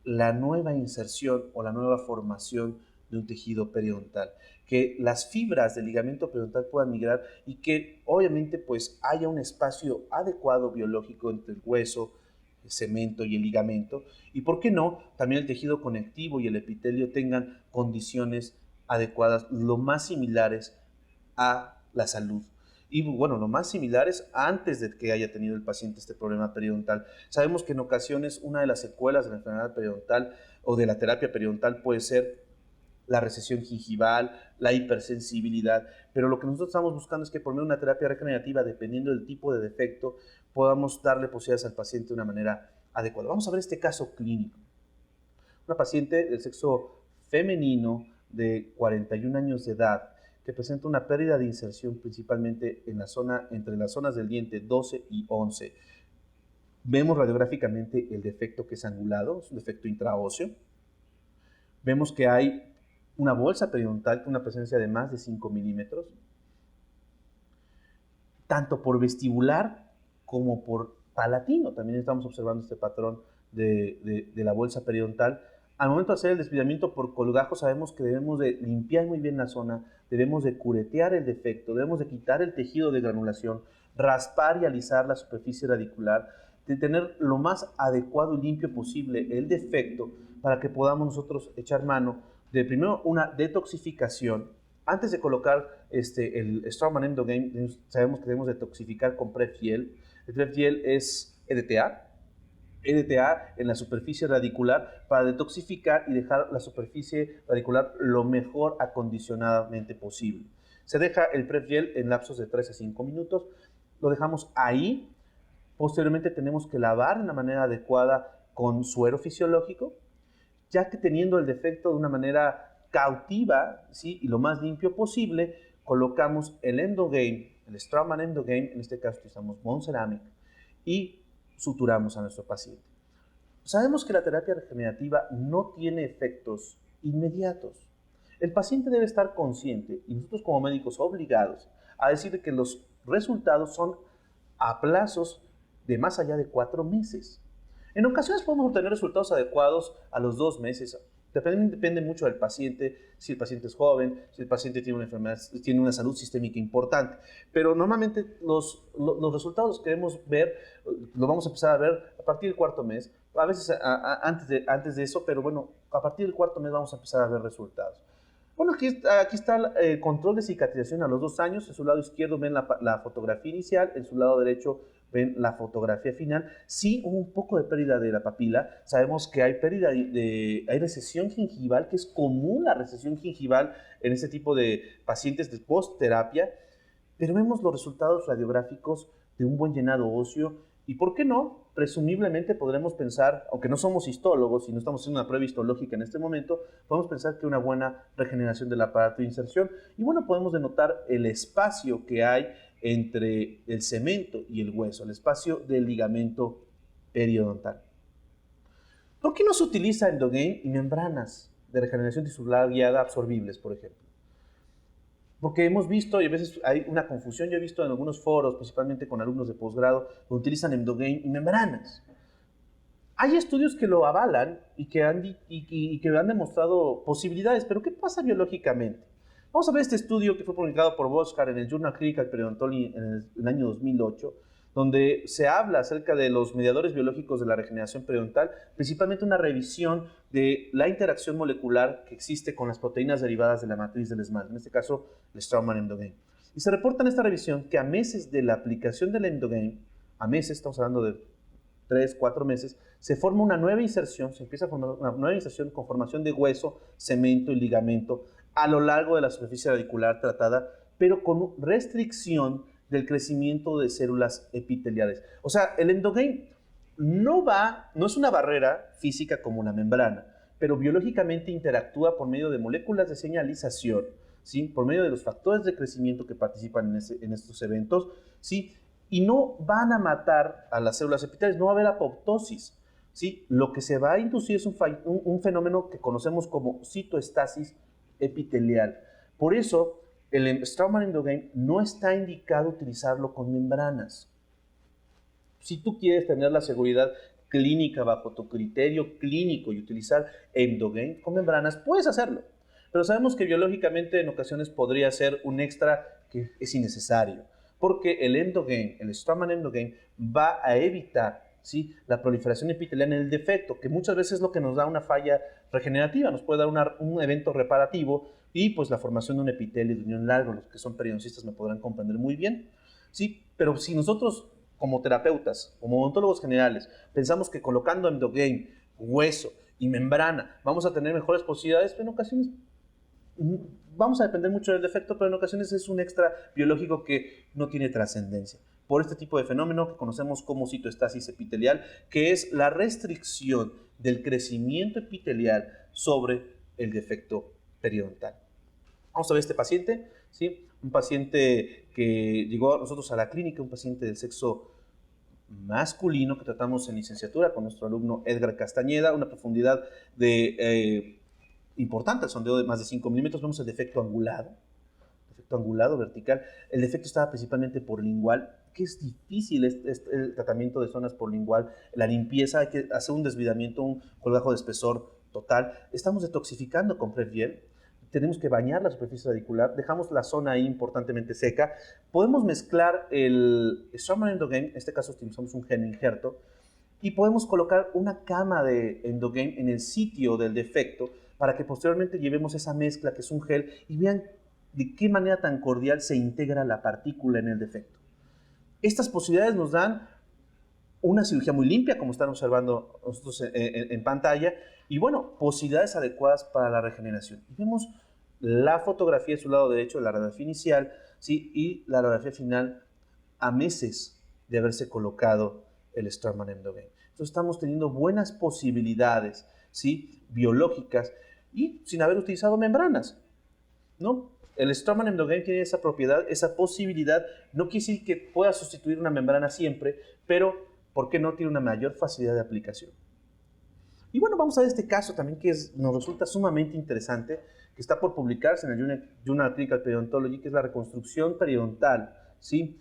la nueva inserción o la nueva formación de un tejido periodontal, que las fibras del ligamento periodontal puedan migrar y que obviamente pues haya un espacio adecuado biológico entre el hueso, el cemento y el ligamento, y por qué no, también el tejido conectivo y el epitelio tengan condiciones adecuadas, lo más similares a la salud. Y bueno, lo más similares antes de que haya tenido el paciente este problema periodontal. Sabemos que en ocasiones una de las secuelas de la enfermedad periodontal o de la terapia periodontal puede ser la recesión gingival, la hipersensibilidad, pero lo que nosotros estamos buscando es que por medio de una terapia regenerativa, dependiendo del tipo de defecto, podamos darle posibilidades al paciente de una manera adecuada. Vamos a ver este caso clínico. Una paciente del sexo femenino de 41 años de edad, que presenta una pérdida de inserción principalmente en entre las zonas del diente 12 y 11. Vemos radiográficamente el defecto que es angulado, es un defecto intraóseo. Vemos que hay una bolsa periodontal con una presencia de más de 5 milímetros, tanto por vestibular como por palatino. También estamos observando este patrón de la bolsa periodontal. Al momento de hacer el desviamiento por colgajo, sabemos que debemos de limpiar muy bien la zona, debemos de curetear el defecto, debemos de quitar el tejido de granulación, raspar y alisar la superficie radicular, de tener lo más adecuado y limpio posible el defecto para que podamos nosotros echar mano de primero una detoxificación. Antes de colocar el Straumann Endogain, sabemos que debemos detoxificar con Prefiel. El Prefiel es EDTA en la superficie radicular para detoxificar y dejar la superficie radicular lo mejor acondicionadamente posible. Se deja el Prefiel en lapsos de 3 a 5 minutos, lo dejamos ahí. Posteriormente tenemos que lavar de una manera adecuada con suero fisiológico, ya que teniendo el defecto de una manera cautiva, ¿sí?, y lo más limpio posible, colocamos el Endogain, el Straumann Endogain, en este caso utilizamos Bond Ceramic, y suturamos a nuestro paciente. Sabemos que la terapia regenerativa no tiene efectos inmediatos. El paciente debe estar consciente, y nosotros como médicos obligados, a decir que los resultados son a plazos de más allá de 4 meses. En ocasiones podemos obtener resultados adecuados a los 2 meses. Depende mucho del paciente, si el paciente es joven, si el paciente tiene una enfermedad, tiene una salud sistémica importante. Pero normalmente los resultados los queremos ver, lo vamos a empezar a ver a partir del 4.º mes, a veces antes de eso, pero bueno, a partir del 4.º mes vamos a empezar a ver resultados. Bueno, aquí está el control de cicatrización a los 2 años. En su lado izquierdo ven la fotografía inicial, en su lado derecho ven la fotografía final. Sí, hubo un poco de pérdida de la papila. Sabemos que hay hay recesión gingival, que es común la recesión gingival en este tipo de pacientes de post-terapia, pero vemos los resultados radiográficos de un buen llenado óseo. Y ¿por qué no? Presumiblemente podremos pensar, aunque no somos histólogos y no estamos haciendo una prueba histológica en este momento, podemos pensar que una buena regeneración del aparato de inserción. Y bueno, podemos denotar el espacio que hay entre el cemento y el hueso, el espacio del ligamento periodontal. ¿Por qué no se utiliza Endogain y membranas de regeneración tisular guiada absorbibles, por ejemplo? Porque hemos visto, y a veces hay una confusión, yo he visto en algunos foros, principalmente con alumnos de posgrado, que utilizan Emdogain y membranas. Hay estudios que lo avalan y que han demostrado posibilidades, pero ¿qué pasa biológicamente? Vamos a ver este estudio que fue publicado por Boschar en el Journal Clinical Periodontology en el año 2008, donde se habla acerca de los mediadores biológicos de la regeneración periodontal, principalmente una revisión de la interacción molecular que existe con las proteínas derivadas de la matriz del esmalte, en este caso el Straumann Emdogain. Y se reporta en esta revisión que a meses de la aplicación del Emdogain, a meses, estamos hablando de 3, 4 meses, se forma una nueva inserción, se empieza a formar una nueva inserción con formación de hueso, cemento y ligamento a lo largo de la superficie radicular tratada, pero con restricción del crecimiento de células epiteliales. O sea, el Emdogain no es una barrera física como la membrana, pero biológicamente interactúa por medio de moléculas de señalización, ¿sí? Por medio de los factores de crecimiento que participan en estos eventos, ¿sí? Y no van a matar a las células epiteliales, no va a haber apoptosis, ¿sí? Lo que se va a inducir es un fenómeno que conocemos como citoestasis epitelial. Por eso, el Straumann Emdogain no está indicado utilizarlo con membranas. Si tú quieres tener la seguridad clínica bajo tu criterio clínico y utilizar Emdogain con membranas, puedes hacerlo. Pero sabemos que biológicamente en ocasiones podría ser un extra que es innecesario, porque el Emdogain, el Straumann Emdogain, va a evitar, ¿sí?, la proliferación epitelial en el defecto, que muchas veces es lo que nos da una falla regenerativa, nos puede dar un evento reparativo y pues la formación de un epitelio de unión largo. Los que son periodoncistas me podrán comprender muy bien, ¿sí? Pero si nosotros como terapeutas, como odontólogos generales, pensamos que colocando Emdogain, hueso y membrana vamos a tener mejores posibilidades, en ocasiones vamos a depender mucho del defecto, pero en ocasiones es un extra biológico que no tiene trascendencia. Por este tipo de fenómeno que conocemos como citoestasis epitelial, que es la restricción del crecimiento epitelial sobre el defecto periodontal. Vamos a ver este paciente, ¿sí? Un paciente que llegó a nosotros a la clínica, un paciente del sexo masculino que tratamos en licenciatura con nuestro alumno Edgar Castañeda, una profundidad importante, el sondeo de más de 5 milímetros. Vemos el defecto angulado vertical. El defecto estaba principalmente por lingual, que es difícil el tratamiento de zonas por lingual, la limpieza, hay que hacer un desvidamiento, un colgajo de espesor total. Estamos detoxificando con Prevgel, tenemos que bañar la superficie radicular, dejamos la zona ahí importantemente seca. Podemos mezclar el Straumann Emdogain, en este caso utilizamos un gen injerto, y podemos colocar una cama de Emdogain en el sitio del defecto para que posteriormente llevemos esa mezcla que es un gel y vean de qué manera tan cordial se integra la partícula en el defecto. Estas posibilidades nos dan una cirugía muy limpia, como están observando nosotros en pantalla, y bueno, posibilidades adecuadas para la regeneración. Y vemos la fotografía de su lado derecho, la radiografía inicial, ¿sí?, y la radiografía final a meses de haberse colocado el Straumann Emdogain. Entonces estamos teniendo buenas posibilidades, ¿sí?, biológicas y sin haber utilizado membranas, ¿no? El Straumann Emdogain tiene esa propiedad, esa posibilidad. No quiere decir que pueda sustituir una membrana siempre, pero ¿por qué no? Tiene una mayor facilidad de aplicación. Y bueno, vamos a ver este caso también que nos resulta sumamente interesante, que está por publicarse en el Journal Clinical Periodontology, que es la reconstrucción periodontal, ¿sí?,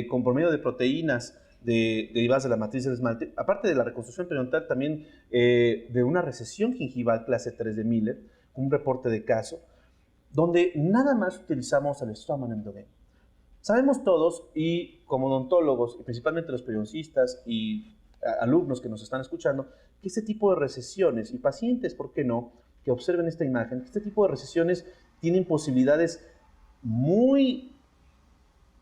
con por medio de proteínas derivadas de la matriz del esmalte. Aparte de la reconstrucción periodontal, también de una recesión gingival clase 3 de Miller, un reporte de caso, donde nada más utilizamos el Straumann Emdogain. Sabemos todos, y como odontólogos, y principalmente los periodoncistas y alumnos que nos están escuchando, que este tipo de recesiones, y pacientes, ¿por qué no?, que observen esta imagen, este tipo de recesiones tienen posibilidades muy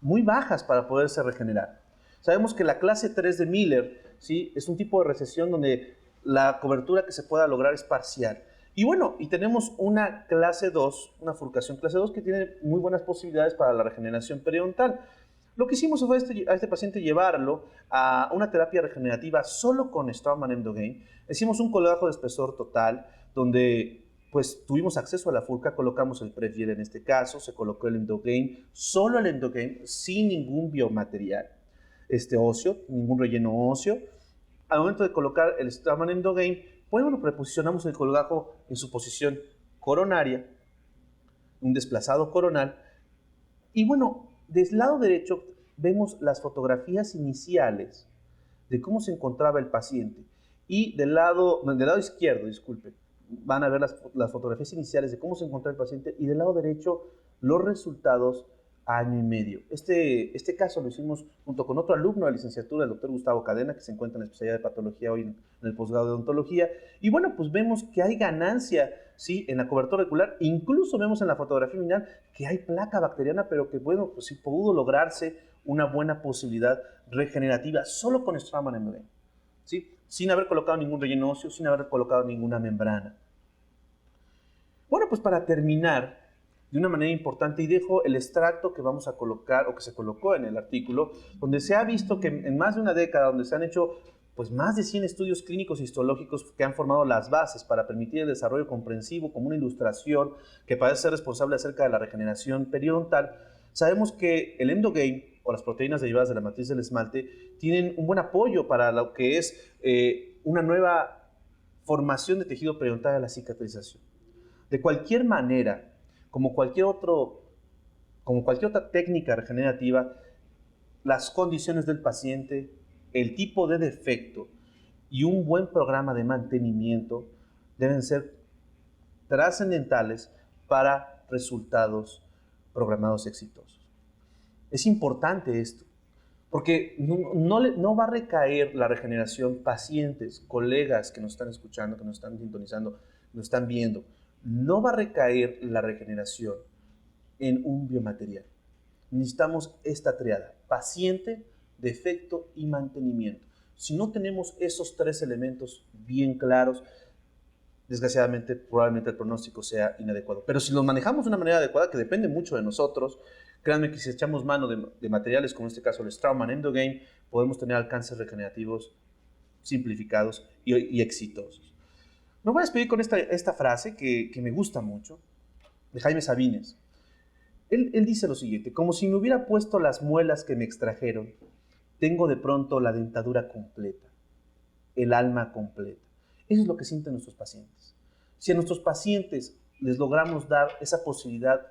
bajas para poderse regenerar. Sabemos que la clase 3 de Miller, ¿sí?, es un tipo de recesión donde la cobertura que se pueda lograr es parcial. Y bueno, y tenemos una clase 2, una furcación clase 2 que tiene muy buenas posibilidades para la regeneración periodontal. Lo que hicimos fue a este paciente llevarlo a una terapia regenerativa solo con Straumann Emdogain. Hicimos un colgajo de espesor total, donde pues tuvimos acceso a la furca, colocamos el Prevgel en este caso, se colocó el Emdogain, solo el Emdogain, sin ningún biomaterial óseo, ningún relleno óseo. Al momento de colocar el Straumann Emdogain, bueno, reposicionamos el colgajo en su posición coronaria, un desplazado coronal, Y bueno, del lado derecho vemos las fotografías iniciales de cómo se encontraba el paciente. Y del lado izquierdo, disculpe, van a ver las fotografías iniciales de cómo se encontraba el paciente, y del lado derecho los resultados a año y medio. Este caso lo hicimos junto con otro alumno de licenciatura, el doctor Gustavo Cadena, que se encuentra en la especialidad de patología hoy en el posgrado de odontología. Y bueno, pues vemos que hay ganancia, ¿sí?, en la cobertura ocular. Incluso vemos en la fotografía final que hay placa bacteriana, pero que bueno, pues sí pudo lograrse una buena posibilidad regenerativa solo con Straumann Endogame, ¿sí?, sin haber colocado ningún relleno óseo, sin haber colocado ninguna membrana. Bueno, pues para terminar de una manera importante, y dejo el extracto que vamos a colocar, o que se colocó en el artículo, donde se ha visto que en más de una década, donde se han hecho pues más de 100 estudios clínicos e histológicos que han formado las bases para permitir el desarrollo comprensivo como una ilustración que parece ser responsable acerca de la regeneración periodontal. Sabemos que el endogame, o las proteínas derivadas de la matriz del esmalte, tienen un buen apoyo para lo que es una nueva formación de tejido periodontal a la cicatrización. De cualquier manera, como cualquier otra técnica regenerativa, las condiciones del paciente, el tipo de defecto y un buen programa de mantenimiento deben ser trascendentales para resultados programados exitosos. Es importante esto, porque no va a recaer la regeneración, pacientes, colegas que nos están escuchando, que nos están sintonizando, nos están viendo, no va a recaer la regeneración en un biomaterial. Necesitamos esta triada: paciente, defecto y mantenimiento. Si no tenemos esos tres elementos bien claros, desgraciadamente probablemente el pronóstico sea inadecuado. Pero si los manejamos de una manera adecuada, que depende mucho de nosotros, créanme que si echamos mano de materiales como en este caso el Straumann Endogame, podemos tener alcances regenerativos simplificados y exitosos. Me voy a despedir con esta frase que me gusta mucho, de Jaime Sabines. Él dice lo siguiente: como si me hubiera puesto las muelas que me extrajeron, tengo de pronto la dentadura completa, el alma completa. Eso es lo que sienten nuestros pacientes. Si a nuestros pacientes les logramos dar esa posibilidad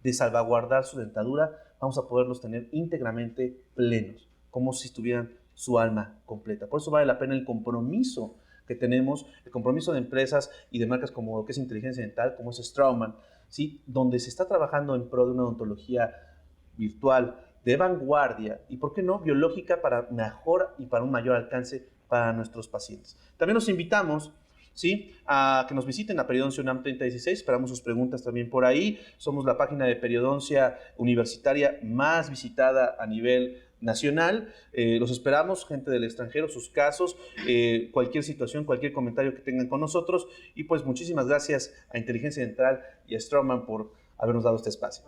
de salvaguardar su dentadura, vamos a poderlos tener íntegramente plenos, como si tuvieran su alma completa. Por eso vale la pena el compromiso que tenemos, el compromiso de empresas y de marcas como lo que es Inteligencia Dental, como es Straumann, ¿sí?, donde se está trabajando en pro de una odontología virtual de vanguardia y, ¿por qué no?, biológica, para mejor y para un mayor alcance para nuestros pacientes. También los invitamos, ¿sí?, a que nos visiten a Periodoncia UNAM 3016. Esperamos sus preguntas también por ahí. Somos la página de periodoncia universitaria más visitada a nivel nacional. Los esperamos, gente del extranjero, sus casos, cualquier situación, cualquier comentario que tengan con nosotros. Y pues muchísimas gracias a Inteligencia Dental y a Straumann por habernos dado este espacio.